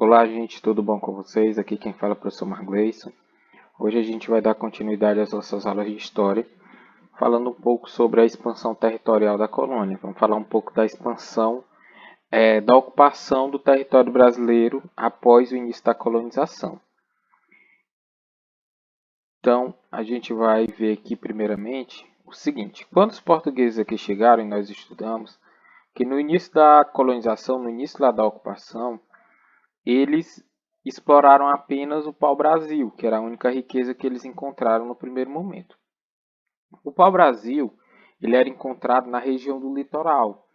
Olá, gente, tudo bom com vocês? Aqui quem fala é o professor Margleison. Hoje a gente vai dar continuidade às nossas aulas de História, falando um pouco sobre a expansão territorial da colônia. Vamos falar um pouco da expansão, da ocupação do território brasileiro após o início da colonização. Então, a gente vai ver aqui primeiramente o seguinte. Quando os portugueses aqui chegaram, e nós estudamos, que no início da colonização, no início lá da ocupação, eles exploraram apenas o pau-brasil, que era a única riqueza que eles encontraram no primeiro momento. O pau-brasil ele era encontrado na região do litoral.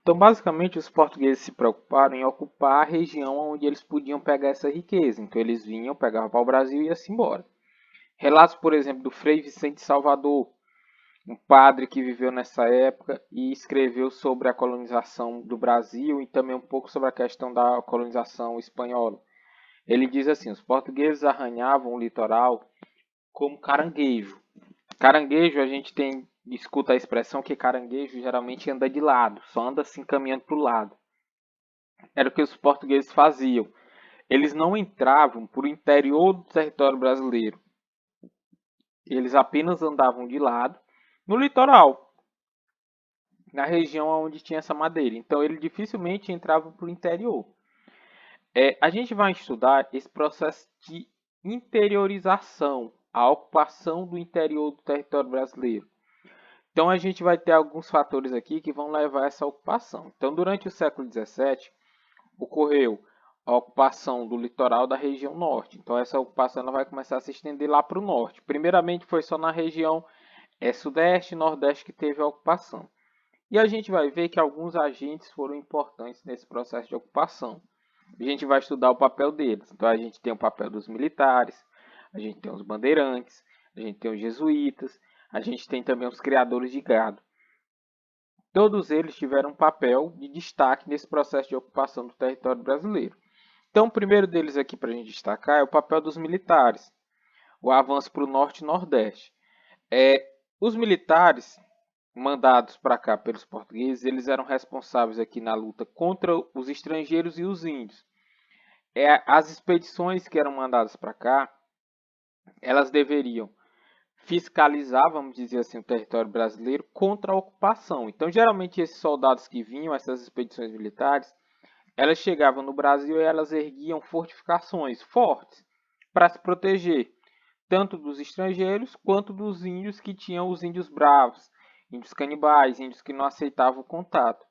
Então, basicamente, os portugueses se preocuparam em ocupar a região onde eles podiam pegar essa riqueza. Então, eles vinham, pegavam o pau-brasil e iam-se embora. Relatos, por exemplo, do Frei Vicente Salvador, um padre que viveu nessa época e escreveu sobre a colonização do Brasil e também um pouco sobre a questão da colonização espanhola. Ele diz assim: os portugueses arranhavam o litoral como caranguejo. Caranguejo, a gente escuta a expressão que caranguejo geralmente anda de lado, só anda assim caminhando para o lado. Era o que os portugueses faziam. Eles não entravam por interior do território brasileiro. Eles apenas andavam de lado no litoral, na região onde tinha essa madeira. Então, ele dificilmente entrava para o interior. A gente vai estudar esse processo de interiorização, a ocupação do interior do território brasileiro. Então, a gente vai ter alguns fatores aqui que vão levar a essa ocupação. Então, durante o século XVII, ocorreu a ocupação do litoral da região norte. Então, essa ocupação ela vai começar a se estender lá para o norte. Primeiramente, foi só na região sudeste e nordeste que teve a ocupação. E a gente vai ver que alguns agentes foram importantes nesse processo de ocupação. A gente vai estudar o papel deles. Então, a gente tem o papel dos militares, a gente tem os bandeirantes, a gente tem os jesuítas, a gente tem também os criadores de gado. Todos eles tiveram um papel de destaque nesse processo de ocupação do território brasileiro. Então, o primeiro deles aqui para a gente destacar é o papel dos militares, o avanço para o norte e nordeste. Os militares mandados para cá pelos portugueses, eles eram responsáveis aqui na luta contra os estrangeiros e os índios. As expedições que eram mandadas para cá, elas deveriam fiscalizar, vamos dizer assim, o território brasileiro contra a ocupação. Então, geralmente, esses soldados que vinham, essas expedições militares, elas chegavam no Brasil e elas erguiam fortificações fortes para se proteger, tanto dos estrangeiros quanto dos índios que tinham os índios bravos, índios canibais, índios que não aceitavam o contato.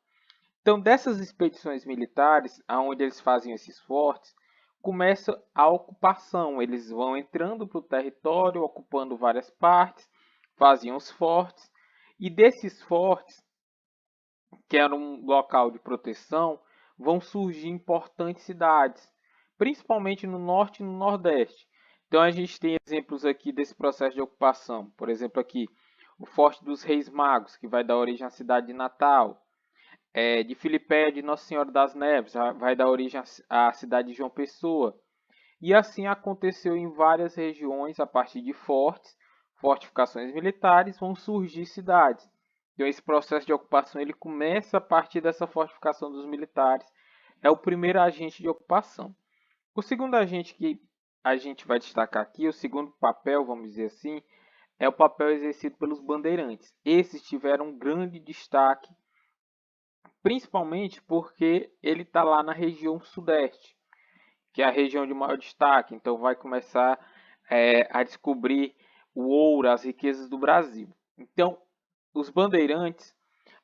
Então, dessas expedições militares, onde eles faziam esses fortes, começa a ocupação. Eles vão entrando para o território, ocupando várias partes, faziam os fortes, e desses fortes, que era um local de proteção, vão surgir importantes cidades, principalmente no norte e no nordeste. Então a gente tem exemplos aqui desse processo de ocupação. Por exemplo, aqui o Forte dos Reis Magos, que vai dar origem à cidade de Natal. De Filipéia de Nossa Senhora das Neves, vai dar origem à cidade de João Pessoa. E assim aconteceu em várias regiões, a partir de fortificações militares, vão surgir cidades. Então esse processo de ocupação ele começa a partir dessa fortificação dos militares. É o primeiro agente de ocupação. O segundo agente que a gente vai destacar aqui, o segundo papel, vamos dizer assim, é o papel exercido pelos bandeirantes. Esses tiveram um grande destaque, principalmente porque ele está lá na região sudeste, que é a região de maior destaque. Então vai começar a descobrir o ouro, as riquezas do Brasil. Então, os bandeirantes,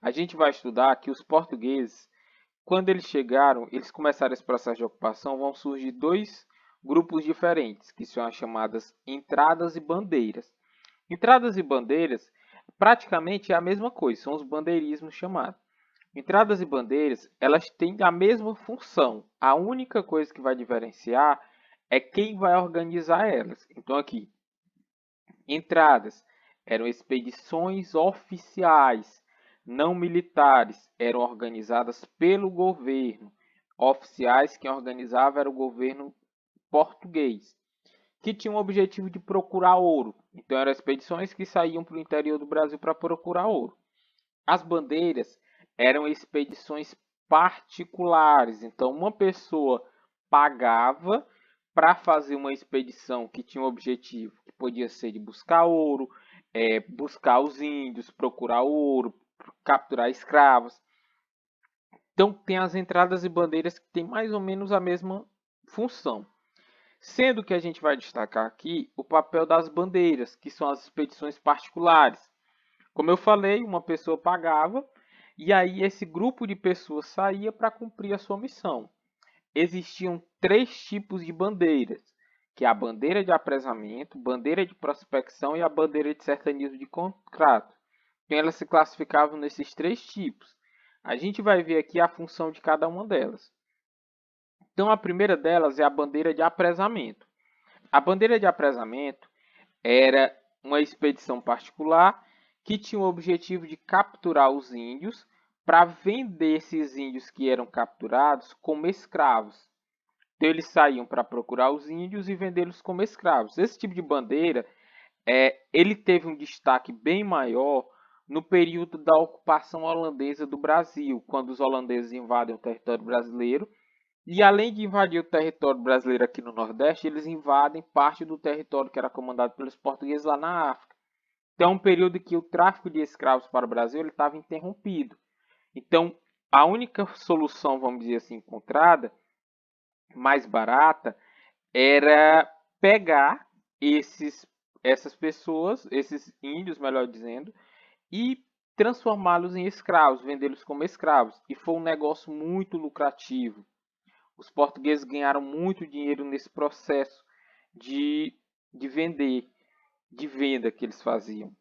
a gente vai estudar que os portugueses, quando eles chegaram, eles começaram esse processo de ocupação, vão surgir dois grupos diferentes, que são as chamadas entradas e bandeiras. Entradas e bandeiras praticamente é a mesma coisa, são os bandeirismos chamados. Entradas e bandeiras, elas têm a mesma função. A única coisa que vai diferenciar é quem vai organizar elas. Então aqui, entradas eram expedições oficiais, não militares, eram organizadas pelo governo. Oficiais, quem organizava era o governo português, que tinha o objetivo de procurar ouro. Então eram expedições que saíam para o interior do Brasil para procurar ouro. As bandeiras eram expedições particulares. Então, uma pessoa pagava para fazer uma expedição que tinha um objetivo, que podia ser de buscar ouro, buscar os índios, procurar ouro, capturar escravos. Então tem as entradas e bandeiras que têm mais ou menos a mesma função. Sendo que a gente vai destacar aqui o papel das bandeiras, que são as expedições particulares. Como eu falei, uma pessoa pagava e aí esse grupo de pessoas saía para cumprir a sua missão. Existiam 3 tipos de bandeiras, que é a bandeira de apresamento, bandeira de prospecção e a bandeira de sertanismo de contrato. Então elas se classificavam nesses 3 tipos. A gente vai ver aqui a função de cada uma delas. Então a primeira delas é a bandeira de apresamento. A bandeira de apresamento era uma expedição particular que tinha o objetivo de capturar os índios para vender esses índios que eram capturados como escravos. Então eles saíam para procurar os índios e vendê-los como escravos. Esse tipo de bandeira ele teve um destaque bem maior no período da ocupação holandesa do Brasil, quando os holandeses invadem o território brasileiro. E além de invadir o território brasileiro aqui no Nordeste, eles invadem parte do território que era comandado pelos portugueses lá na África. Então é um período em que o tráfico de escravos para o Brasil estava interrompido. Então a única solução, vamos dizer assim, encontrada, mais barata, era pegar essas pessoas, esses índios, melhor dizendo, e transformá-los em escravos, vendê-los como escravos. E foi um negócio muito lucrativo. Os portugueses ganharam muito dinheiro nesse processo de venda que eles faziam.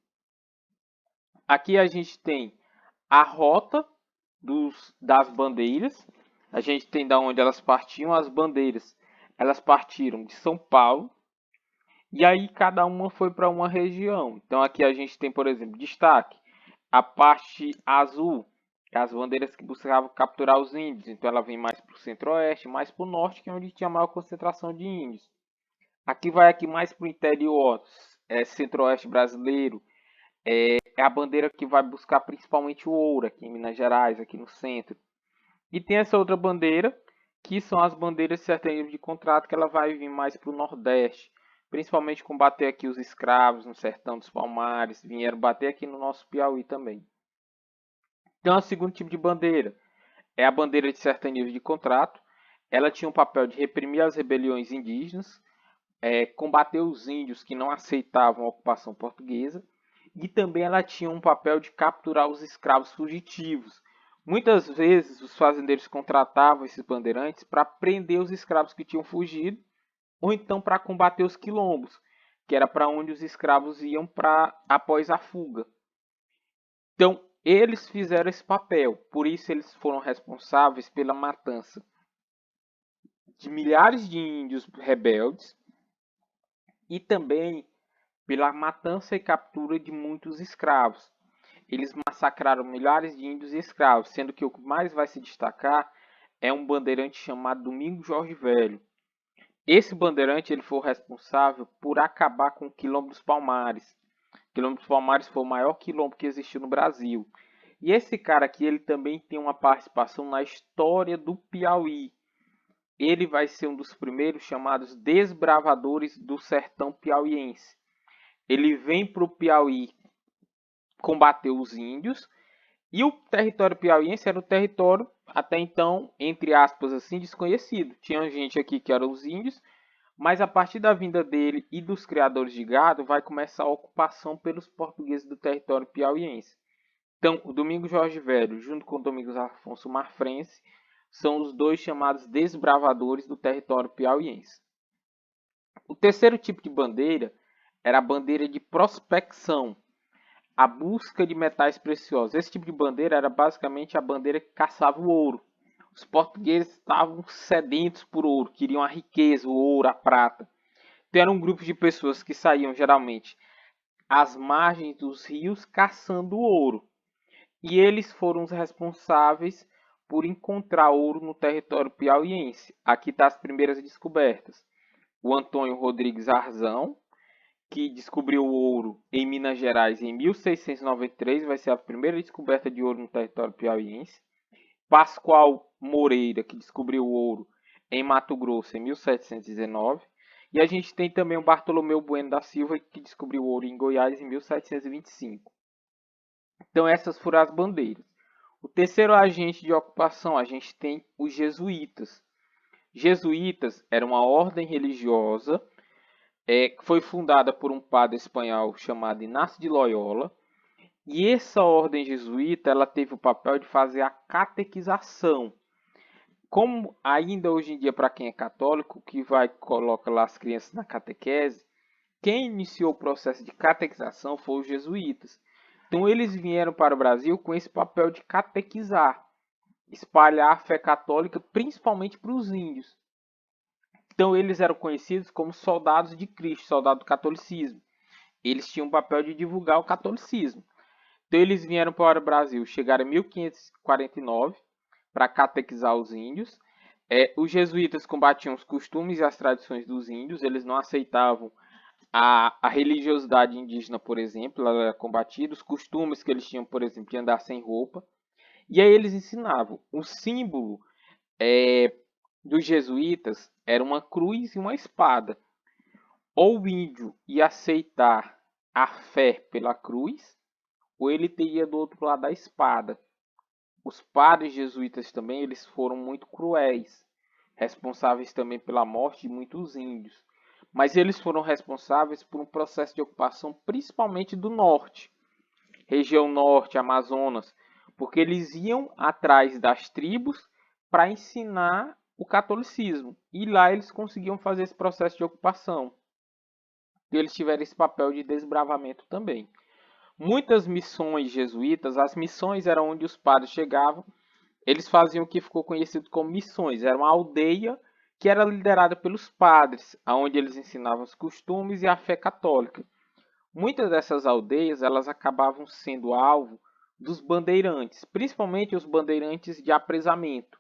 Aqui a gente tem a rota das bandeiras. A gente tem da onde elas partiam. As bandeiras, elas partiram de São Paulo. E aí cada uma foi para uma região. Então aqui a gente tem, por exemplo, destaque. A parte azul, as bandeiras que buscavam capturar os índios. Então ela vem mais para o centro-oeste, mais para o norte, que é onde tinha maior concentração de índios. Aqui vai aqui mais para o interior, centro-oeste brasileiro. É a bandeira que vai buscar principalmente o ouro, aqui em Minas Gerais, aqui no centro. E tem essa outra bandeira, que são as bandeiras de sertanismo de contrato, que ela vai vir mais para o nordeste. Principalmente combater aqui os escravos no sertão dos Palmares, vieram bater aqui no nosso Piauí também. Então, o segundo tipo de bandeira é a bandeira de sertanismo de contrato. Ela tinha um papel de reprimir as rebeliões indígenas, combater os índios que não aceitavam a ocupação portuguesa, e também ela tinha um papel de capturar os escravos fugitivos. Muitas vezes os fazendeiros contratavam esses bandeirantes para prender os escravos que tinham fugido, ou então para combater os quilombos, que era para onde os escravos iam após a fuga. Então, eles fizeram esse papel, por isso eles foram responsáveis pela matança de milhares de índios rebeldes e também pela matança e captura de muitos escravos. Eles massacraram milhares de índios e escravos, sendo que o que mais vai se destacar é um bandeirante chamado Domingos Jorge Velho. Esse bandeirante ele foi responsável por acabar com o Quilombo dos Palmares. O Quilombo dos Palmares foi o maior quilombo que existiu no Brasil. E esse cara aqui ele também tem uma participação na história do Piauí. Ele vai ser um dos primeiros chamados desbravadores do sertão piauiense. Ele vem para o Piauí combater os índios. E o território piauiense era um território, até então, entre aspas, assim, desconhecido. Tinha gente aqui que eram os índios, mas a partir da vinda dele e dos criadores de gado, vai começar a ocupação pelos portugueses do território piauiense. Então, o Domingos Jorge Velho, junto com o Domingos Afonso Marfrense, são os dois chamados desbravadores do território piauiense. O terceiro tipo de bandeira era a bandeira de prospecção, a busca de metais preciosos. Esse tipo de bandeira era basicamente a bandeira que caçava o ouro. Os portugueses estavam sedentos por ouro, queriam a riqueza, o ouro, a prata. Então eram grupos de pessoas que saíam geralmente às margens dos rios caçando ouro. E eles foram os responsáveis por encontrar ouro no território piauiense. Aqui estão as primeiras descobertas. O Antônio Rodrigues Arzão, que descobriu o ouro em Minas Gerais em 1693, vai ser a primeira descoberta de ouro no território piauiense. Pascoal Moreira, que descobriu o ouro em Mato Grosso em 1719. E a gente tem também o Bartolomeu Bueno da Silva, que descobriu o ouro em Goiás em 1725. Então essas foram as bandeiras. O terceiro agente de ocupação, a gente tem os jesuítas. Jesuítas era uma ordem religiosa que foi fundada por um padre espanhol chamado Inácio de Loyola. E essa ordem jesuíta ela teve o papel de fazer a catequização. Como ainda hoje em dia, para quem é católico, que coloca lá as crianças na catequese, quem iniciou o processo de catequização foi os jesuítas. Então eles vieram para o Brasil com esse papel de catequizar, espalhar a fé católica, principalmente para os índios. Então eles eram conhecidos como soldados de Cristo, soldados do catolicismo. Eles tinham o papel de divulgar o catolicismo. Então eles vieram para o Brasil, chegaram em 1549 para catequizar os índios. Os jesuítas combatiam os costumes e as tradições dos índios, eles não aceitavam a religiosidade indígena, por exemplo, ela era combatida, os costumes que eles tinham, por exemplo, de andar sem roupa. E aí eles ensinavam. O símbolo dos jesuítas era uma cruz e uma espada. Ou o índio ia aceitar a fé pela cruz, ou ele teria do outro lado a espada. Os padres jesuítas também eles foram muito cruéis, responsáveis também pela morte de muitos índios. Mas eles foram responsáveis por um processo de ocupação principalmente do norte, região norte, Amazonas, porque eles iam atrás das tribos para ensinar o catolicismo. E lá eles conseguiam fazer esse processo de ocupação. E eles tiveram esse papel de desbravamento também. Muitas missões jesuítas, as missões eram onde os padres chegavam, eles faziam o que ficou conhecido como missões. Era uma aldeia que era liderada pelos padres, onde eles ensinavam os costumes e a fé católica. Muitas dessas aldeias elas acabavam sendo alvo dos bandeirantes, principalmente os bandeirantes de apresamento.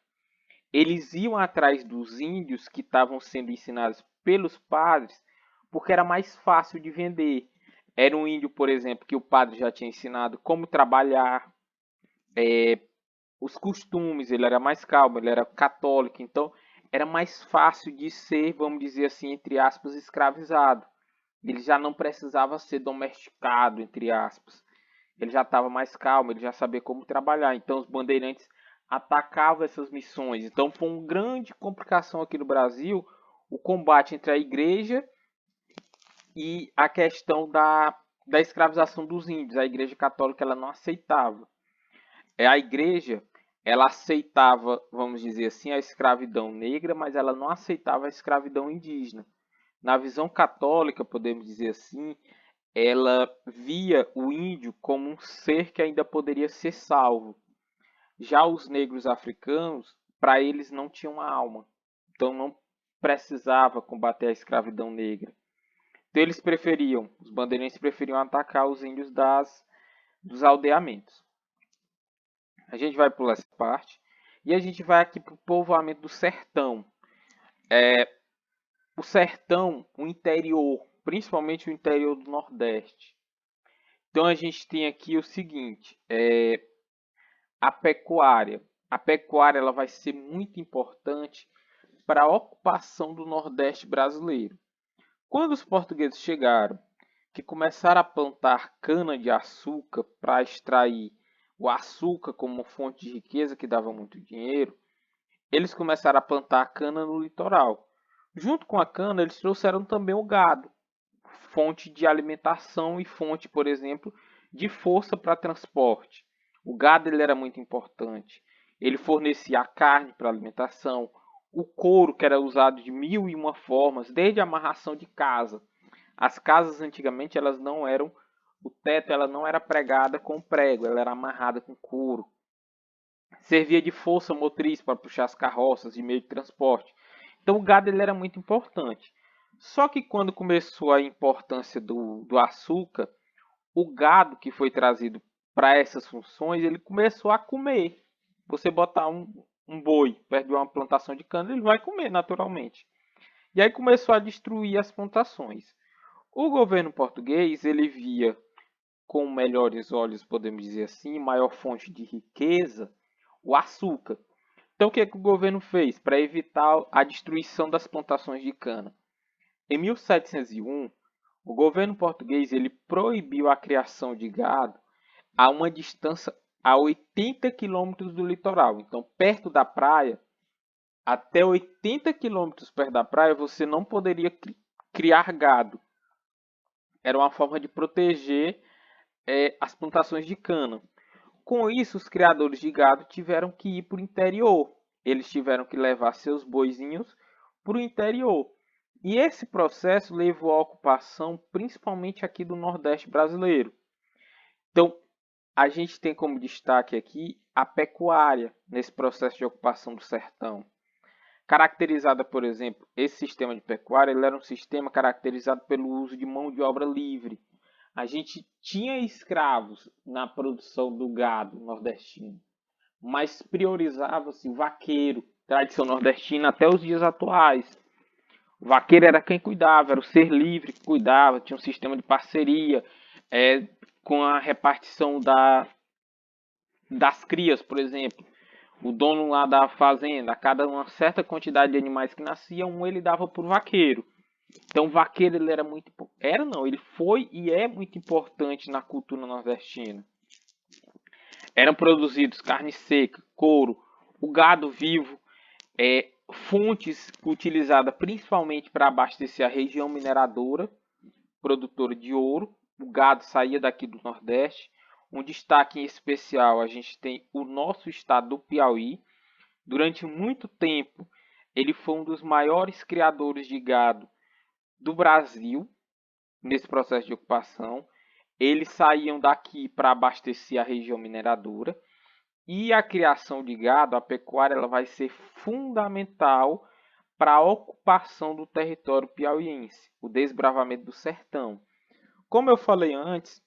Eles iam atrás dos índios que estavam sendo ensinados pelos padres, porque era mais fácil de vender. Era um índio, por exemplo, que o padre já tinha ensinado como trabalhar, os costumes, ele era mais calmo, ele era católico, então era mais fácil de ser, vamos dizer assim, entre aspas, escravizado. Ele já não precisava ser domesticado, entre aspas. Ele já estava mais calmo, ele já sabia como trabalhar. Então os bandeirantes atacavam essas missões. Então foi uma grande complicação aqui no Brasil o combate entre a igreja e a questão da escravização dos índios. A igreja católica ela não aceitava. A igreja ela aceitava, vamos dizer assim, a escravidão negra, mas ela não aceitava a escravidão indígena. Na visão católica, podemos dizer assim, ela via o índio como um ser que ainda poderia ser salvo. Já os negros africanos, para eles não tinham alma, então não precisava combater a escravidão negra. Então eles preferiam, os bandeirantes preferiam atacar os índios dos aldeamentos. A gente vai pular essa parte e a gente vai aqui para o povoamento do sertão. O sertão, o interior, principalmente o interior do Nordeste. Então a gente tem aqui o seguinte, a pecuária. A pecuária ela vai ser muito importante para a ocupação do Nordeste brasileiro. Quando os portugueses chegaram, que começaram a plantar cana-de-açúcar para extrair o açúcar como fonte de riqueza que dava muito dinheiro, eles começaram a plantar cana no litoral. Junto com a cana, eles trouxeram também o gado, fonte de alimentação e fonte, por exemplo, de força para transporte. O gado ele era muito importante. Ele fornecia a carne para alimentação, o couro que era usado de mil e uma formas, desde a amarração de casa. As casas antigamente elas não eram, o teto ela não era pregada com prego, ela era amarrada com couro. Servia de força motriz para puxar as carroças de meio de transporte. Então o gado ele era muito importante. Só que quando começou a importância do açúcar, o gado que foi trazido para essas funções, ele começou a comer. Você botar um boi perto de uma plantação de cana, ele vai comer naturalmente. E aí começou a destruir as plantações. O governo português, ele via com melhores olhos, podemos dizer assim, maior fonte de riqueza, o açúcar. Então, o que é que o governo fez para evitar a destruição das plantações de cana? Em 1701, o governo português ele proibiu a criação de gado a uma distância a 80 quilômetros do litoral. Então, perto da praia, até 80 quilômetros perto da praia, você não poderia criar gado. Era uma forma de proteger as plantações de cana. Com isso, os criadores de gado tiveram que ir para o interior. Eles tiveram que levar seus boizinhos para o interior. E esse processo levou à ocupação, principalmente aqui do Nordeste brasileiro. Então, a gente tem como destaque aqui a pecuária nesse processo de ocupação do sertão. Caracterizada, por exemplo, esse sistema de pecuária, ele era um sistema caracterizado pelo uso de mão de obra livre. A gente tinha escravos na produção do gado nordestino, mas priorizava-se o vaqueiro, tradição nordestina até os dias atuais. O vaqueiro era quem cuidava, era o ser livre que cuidava, tinha um sistema de parceria, com a repartição das crias, por exemplo. O dono lá da fazenda, a cada uma certa quantidade de animais que nasciam, ele dava para o vaqueiro. Então o vaqueiro ele era muito... ele foi e é muito importante na cultura nordestina. Eram produzidos carne seca, couro, o gado vivo, fontes utilizadas principalmente para abastecer a região mineradora, produtora de ouro. O gado saía daqui do Nordeste. Um destaque em especial, a gente tem o nosso estado do Piauí. Durante muito tempo, ele foi um dos maiores criadores de gado do Brasil, nesse processo de ocupação. Eles saíam daqui para abastecer a região mineradora. E a criação de gado, a pecuária, ela vai ser fundamental para a ocupação do território piauiense, o desbravamento do sertão. Como eu falei antes,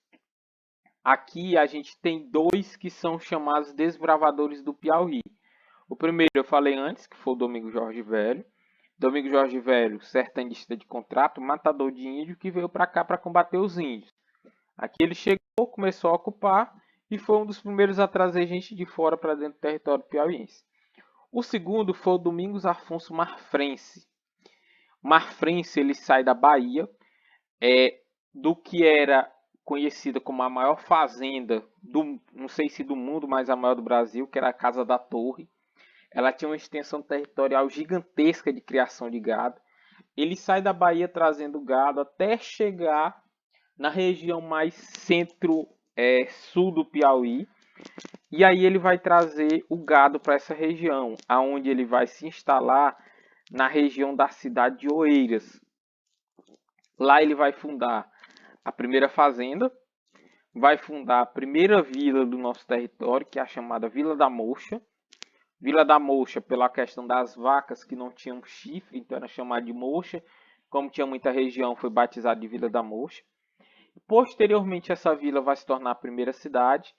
aqui a gente tem dois que são chamados desbravadores do Piauí. O primeiro eu falei antes, que foi o Domingos Jorge Velho. Domingos Jorge Velho, sertanista de contrato, matador de índio, que veio para cá para combater os índios. Aqui ele chegou, começou a ocupar e foi um dos primeiros a trazer gente de fora para dentro do território piauiense. O segundo foi o Domingos Afonso Marfrense. Marfrense ele sai da Bahia, do que era conhecida como a maior fazenda, não sei se do mundo, mas a maior do Brasil, que era a Casa da Torre. Ela tinha uma extensão territorial gigantesca de criação de gado. Ele sai da Bahia trazendo gado até chegar na região mais centro-sul do Piauí. E aí ele vai trazer o gado para essa região, aonde ele vai se instalar na região da cidade de Oeiras. Lá ele vai fundar a primeira fazenda, vai fundar a primeira vila do nosso território, que é a chamada Vila da Mocha. Vila da Mocha, pela questão das vacas que não tinham chifre, então era chamada de Mocha. Como tinha muita região, foi batizado de Vila da Mocha. Posteriormente, essa vila vai se tornar a primeira cidade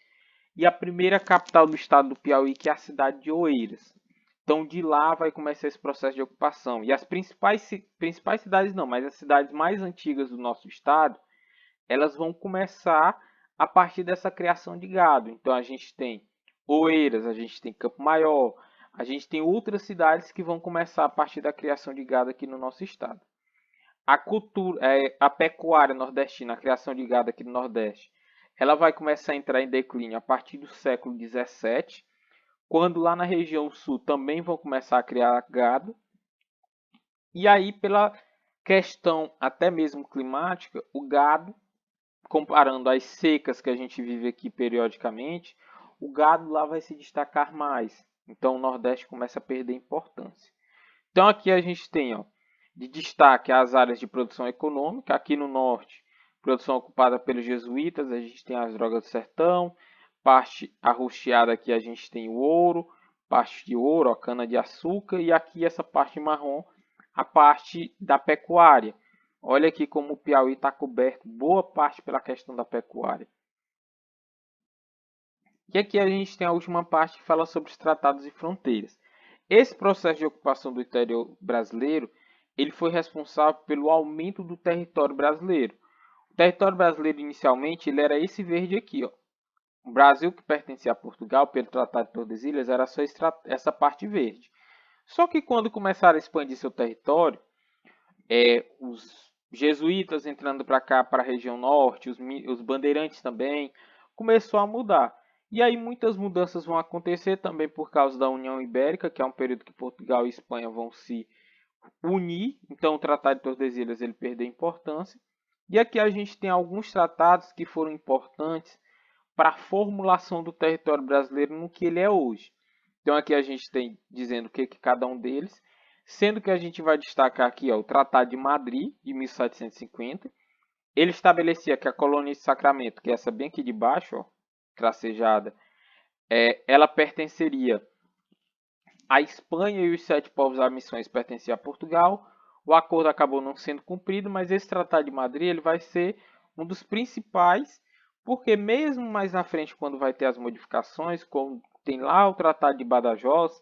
e a primeira capital do estado do Piauí, que é a cidade de Oeiras. Então, de lá vai começar esse processo de ocupação. E as principais cidades não, mas as cidades mais antigas do nosso estado, elas vão começar a partir dessa criação de gado. Então, a gente tem Oeiras, a gente tem Campo Maior, a gente tem outras cidades que vão começar a partir da criação de gado aqui no nosso estado. A pecuária nordestina, a criação de gado aqui no Nordeste, ela vai começar a entrar em declínio a partir do século XVII, quando lá na região sul também vão começar a criar gado. E aí, pela questão até mesmo climática, o gado, comparando as secas que a gente vive aqui periodicamente, o gado lá vai se destacar mais. Então o Nordeste começa a perder importância. Então aqui a gente tem de destaque as áreas de produção econômica. Aqui no Norte, produção ocupada pelos jesuítas, a gente tem as drogas do sertão. Parte arroxeada aqui a gente tem o ouro, parte de ouro, a cana-de-açúcar. E aqui essa parte marrom, a parte da pecuária. Olha aqui como o Piauí está coberto, boa parte pela questão da pecuária. E aqui a gente tem a última parte que fala sobre os tratados e fronteiras. Esse processo de ocupação do interior brasileiro, ele foi responsável pelo aumento do território brasileiro. O território brasileiro inicialmente ele era esse verde aqui, O Brasil, que pertencia a Portugal pelo Tratado de Tordesilhas, era só essa parte verde. Só que quando começaram a expandir seu território, os jesuítas entrando para cá, para a região norte, os bandeirantes também, começou a mudar. E aí muitas mudanças vão acontecer também por causa da União Ibérica, que é um período que Portugal e Espanha vão se unir. Então o Tratado de Tordesilhas ele perdeu importância. E aqui a gente tem alguns tratados que foram importantes para a formulação do território brasileiro no que ele é hoje. Então aqui a gente tem dizendo o que cada um deles, sendo que a gente vai destacar aqui o Tratado de Madrid, de 1750. Ele estabelecia que a colônia de Sacramento, que é essa bem aqui de baixo, ó, tracejada, ela pertenceria à Espanha e os 7 povos das missões pertenciam a Portugal. O acordo acabou não sendo cumprido, mas esse Tratado de Madrid ele vai ser um dos principais, porque mesmo mais na frente, quando vai ter as modificações, como tem lá o Tratado de Badajoz,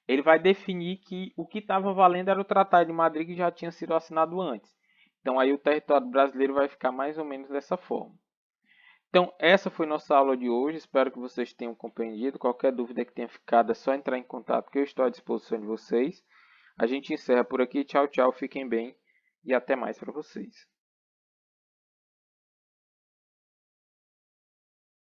ele vai definir que o que estava valendo era o Tratado de Madrid que já tinha sido assinado antes. Então aí o território brasileiro vai ficar mais ou menos dessa forma. Então essa foi nossa aula de hoje, espero que vocês tenham compreendido. Qualquer dúvida que tenha ficado é só entrar em contato que eu estou à disposição de vocês. A gente encerra por aqui, tchau, tchau, fiquem bem e até mais para vocês.